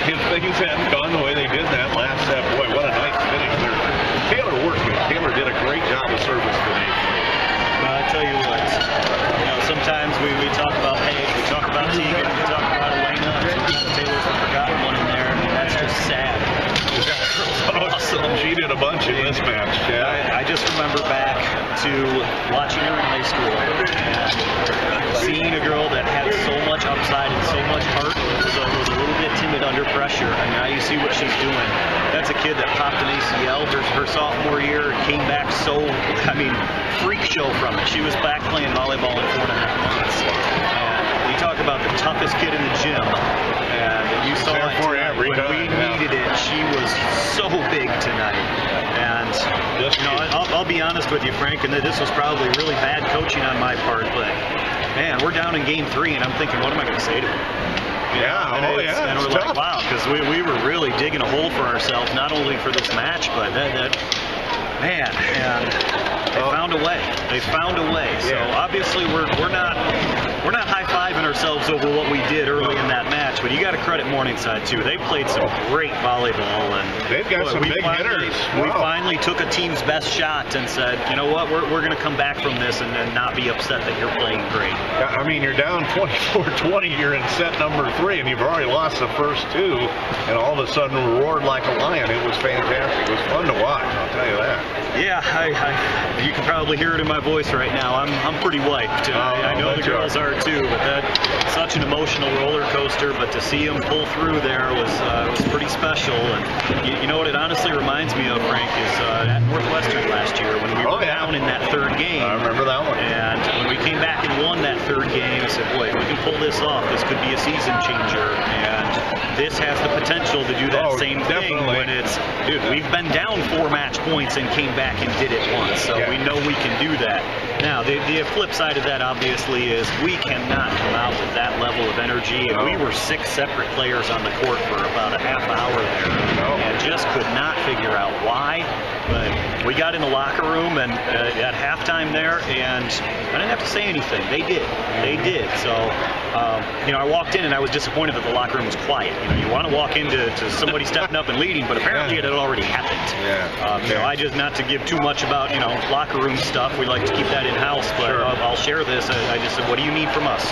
if things hadn't gone the way they did that last set, boy, what a nice finish there. Taylor worked good. Taylor did a great job of service today. Well, I tell you what, sometimes we talk about Paige, we talk about Tegan, we talk about Elena, and sometimes Taylor's the forgotten one in there, and that's just sad. Awesome. She did a bunch in this match. Yeah. I just remember back to watching her in high school and seeing a girl that had so much upside and so much heart, was a little bit timid under pressure, and now you see what she's doing. That's a kid that popped an ACL her sophomore year and came back freak show from it. She was back playing volleyball in 4.5 months. And you talk about the toughest kid in the gym, and you saw it tonight. When we needed it, she was so big tonight. And I'll be honest with you, Frank, and this was probably really bad coaching on my part, but man, we're down in game 3, and I'm thinking, what am I going to say to her? Yeah, and we're like, wow, because we were really digging a hole for ourselves, not only for this match, but man, and they found a way. They found a way. So obviously we're not high-fiving ourselves over what we did early in that match, but you got to credit Morningside too. They played some great volleyball, and they've got some big hitters. We finally took a team's best shot and said, you know what, we're going to come back from this and not be upset that you're playing great. I mean, you're down 24-20. You're in set number 3, and you've already lost the first 2, and all of a sudden roared like a lion. It was fantastic. It was fun to watch, I'll tell you that. Yeah, you can probably hear it in my voice right now. I'm pretty wiped. I know the girls are too, but that's such an emotional roller coaster. But to see them pull through there was pretty special. And you know what it honestly reminds me of, Frank, is at Northwestern last year when we were down in that 3rd game. I remember that one. And when we came back and won that 3rd game, I said, boy, if we can pull this off, this could be a season changer. And this has the potential to do that same thing when it's, dude, we've been down 4 match points and came back and did it once. So we know we can do that. Now, the flip side of that, obviously, is we cannot come out with that level of energy. And we were 6 separate players on the court for about a half hour there and just could not figure out why. But we got in the locker room and at halftime there, and I didn't have to say anything. They did. They did. So, I walked in and I was disappointed that the locker room was quiet. You want to walk into somebody stepping up and leading, but apparently it had already happened. I just, not to give too much about, locker room stuff. We like to keep that in-house, but I'll share this. I just said, what do you need from us?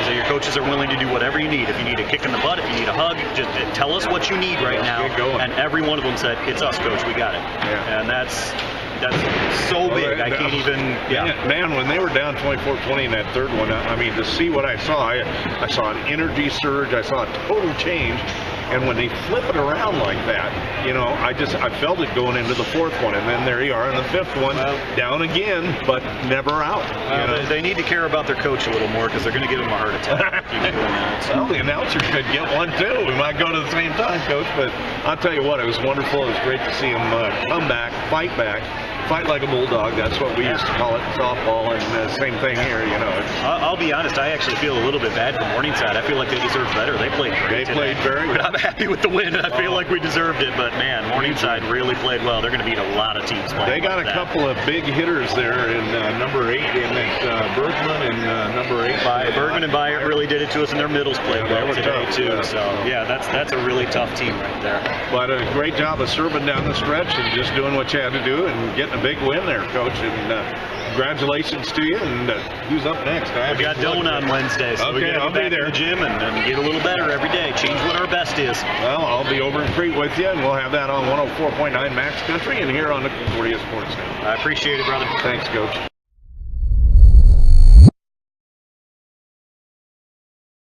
So your coaches are willing to do whatever you need. If you need a kick in the butt, if you need a hug, just tell us what you need right now. And every one of them said, it's us, coach, we got it. And that's so big. I can't even. Man, when they were down 24-20 in that 3rd one, I mean, to see what I saw, I saw an energy surge. I saw a total change. And when they flip it around like that, I felt it going into the 4th one, and then there you are in the 5th one, down again, but never out. They need to care about their coach a little more because they're going to give him a heart attack. Well, the announcer could get one too. We might go to the same time, Coach, but I'll tell you what, it was wonderful. It was great to see him come back, fight like a bulldog. That's what we used to call it in softball, and same thing here. I'll be honest, I actually feel a little bit bad for Morningside. I feel like they deserved better. They played great. They played very well. I'm happy with the win, and I feel like we deserved it. But man, Morningside really played well. They're going to beat a lot of teams. They got a couple of big hitters there in number 8, and Bergman and number 8. Bergman and Byert really did it to us, and their middles played well today too. So that's a really tough team right there. But a great job of serving down the stretch and just doing what you had to do and getting a big win there, Coach. And congratulations to you. And who's up next? We got Doan on Wednesday, so we got to get back to the gym and get a little better every day. Change what our best is. Well, I'll be over in Crete with you, and we'll have that on 104.9 Max Country and here on the Concordia Sports Network. I appreciate it, brother. Thanks, Coach.